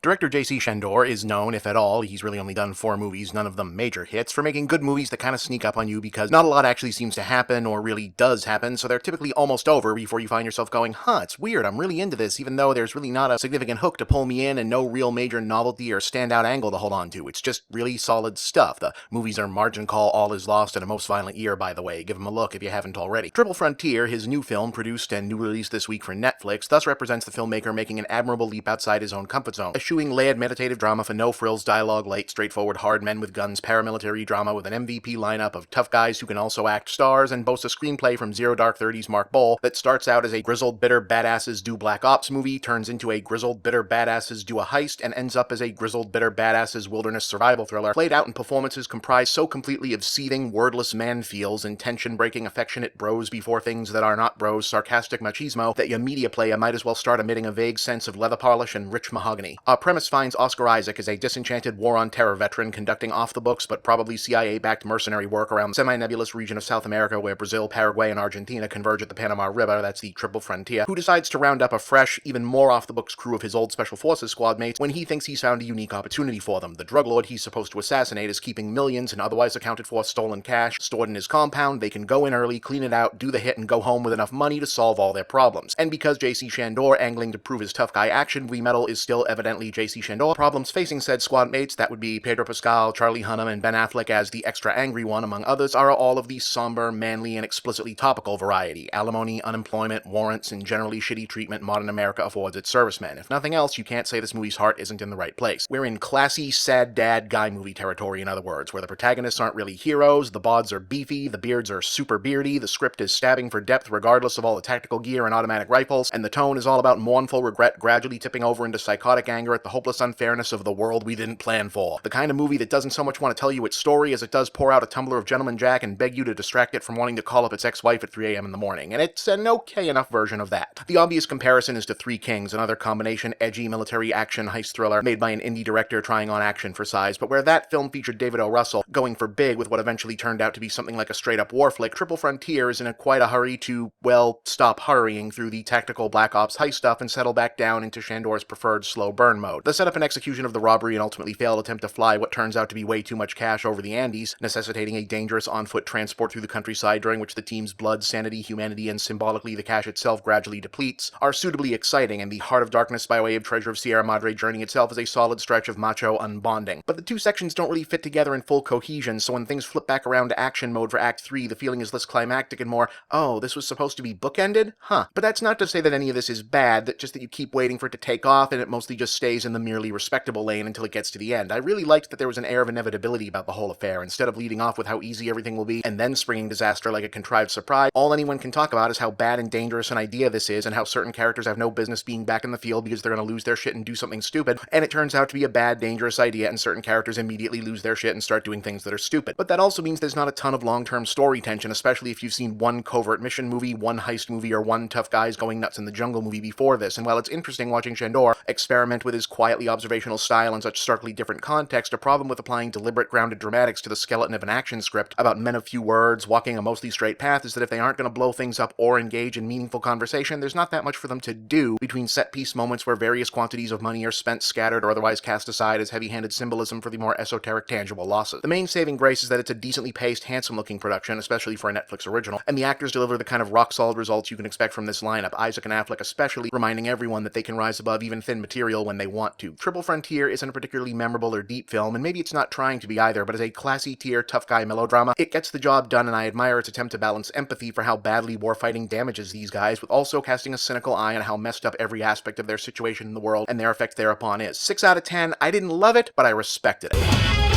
Director J.C. Chandor is known, if at all, he's really only done 4 movies, none of them major hits, for making good movies that kind of sneak up on you because not a lot actually seems to happen or really does happen, so they're typically almost over before you find yourself going, it's weird, I'm really into this, even though there's really not a significant hook to pull me in and no real major novelty or standout angle to hold on to. It's just really solid stuff. The movies are Margin Call, All Is Lost, and A Most Violent Year, by the way. Give them a look if you haven't already. Triple Frontier, his new film, produced and new release this week for Netflix, thus represents the filmmaker making an admirable leap outside his own comfort zone, eschewing layered meditative drama for no-frills dialogue, light, straightforward, hard men with guns, paramilitary drama with an MVP lineup of tough guys who can also act stars, and boasts a screenplay from Zero Dark 30's Mark Boal that starts out as a grizzled, bitter badasses do black ops movie, turns into a grizzled, bitter badasses do a heist, and ends up as a grizzled, bitter badasses wilderness survival thriller, played out in performances comprised so completely of seething, wordless man-feels and tension-breaking affectionate bros before things that are not bros, sarcastic machismo, that your media player might as well start emitting a vague sense of leather polish and rich mahogany. Our premise finds Oscar Isaac as a disenchanted war on terror veteran conducting off-the-books but probably CIA-backed mercenary work around the semi-nebulous region of South America where Brazil, Paraguay, and Argentina converge at the Panama River, that's the Triple Frontier, who decides to round up a fresh, even more off-the-books crew of his old Special Forces squad mates when he thinks he's found a unique opportunity for them. The drug lord he's supposed to assassinate is keeping millions and otherwise accounted for stolen cash stored in his compound. They can go in early, clean it out, do the hit, and go home with enough money to solve all their problems. And because J.C. Chandor, angling to prove his tough guy action movie metal, is still evidently J.C. Chandor, problems facing said squad mates, that would be Pedro Pascal, Charlie Hunnam, and Ben Affleck as the extra angry one, among others, are all of the somber, manly, and explicitly topical variety. Alimony, unemployment, warrants, and generally shitty treatment modern America affords its servicemen. If nothing else, you can't say this movie's heart isn't in the right place. We're in classy, sad dad guy movie territory, in other words, where the protagonists aren't really heroes, the bods are beefy, the beards are super beardy, the script is stabbing for depth regardless of all the tactical gear and automatic rifles, and the tone is all about mournful regret gradually tipping over into psychotic anger at the hopeless unfairness of the world we didn't plan for. The kind of movie that doesn't so much want to tell you its story as it does pour out a tumbler of Gentleman Jack and beg you to distract it from wanting to call up its ex-wife at 3 a.m. in the morning, and it's an okay enough version of that. The obvious comparison is to Three Kings, another combination edgy military action heist thriller made by an indie director trying on action for size, but where that film featured David O. Russell going for big with what eventually turned out to be something like a straight-up war flick, Triple Frontier is in quite a hurry to, well, stop hurrying through the tactical Black Ops heist stuff and settle back down into Chandor's preferred slow burn mode. The setup and execution of the robbery and ultimately failed attempt to fly what turns out to be way too much cash over the Andes, necessitating a dangerous on-foot transport through the countryside during which the team's blood, sanity, humanity, and symbolically the cash itself gradually depletes, are suitably exciting, and the Heart of Darkness by way of Treasure of Sierra Madre journey itself is a solid stretch of macho unbonding. But the two sections don't really fit together in full cohesion, so when things flip back around to action mode for Act 3, the feeling is less climactic and more, oh, this was supposed to be bookended? But that's not to say that any of this is bad, just that you keep waiting for it to take off, and it mostly just stays in the merely respectable lane until it gets to the end. I really liked that there was an air of inevitability about the whole affair. Instead of leading off with how easy everything will be, and then springing disaster like a contrived surprise, all anyone can talk about is how bad and dangerous an idea this is, and how certain characters have no business being back in the field because they're going to lose their shit and do something stupid, and it turns out to be a bad, dangerous idea, and certain characters immediately lose their shit and start doing things that are stupid. But that also means there's not a ton of long-term story tension, especially if you've seen one covert mission movie, one heist movie, or one tough guys going nuts in the jungle movie before this, and while it's interesting watching Chandor experiment with his quietly observational style in such starkly different context, a problem with applying deliberate grounded dramatics to the skeleton of an action script about men of few words walking a mostly straight path is that if they aren't going to blow things up or engage in meaningful conversation, there's not that much for them to do between set-piece moments where various quantities of money are spent, scattered, or otherwise cast aside as heavy-handed symbolism for the more esoteric tangible losses. The main saving grace is that it's a decently paced, handsome-looking production, especially for a Netflix original, and the actors deliver the kind of rock-solid results you can expect from this lineup, Isaac and Affleck especially, reminding everyone that they can rise above even thin material when they want to. Triple Frontier isn't a particularly memorable or deep film, and maybe it's not trying to be either, but as a classy tier, tough guy melodrama, it gets the job done, and I admire its attempt to balance empathy for how badly warfighting damages these guys, with also casting a cynical eye on how messed up every aspect of their situation in the world and their effect thereupon is. 6 out of 10, I didn't love it, but I respected it.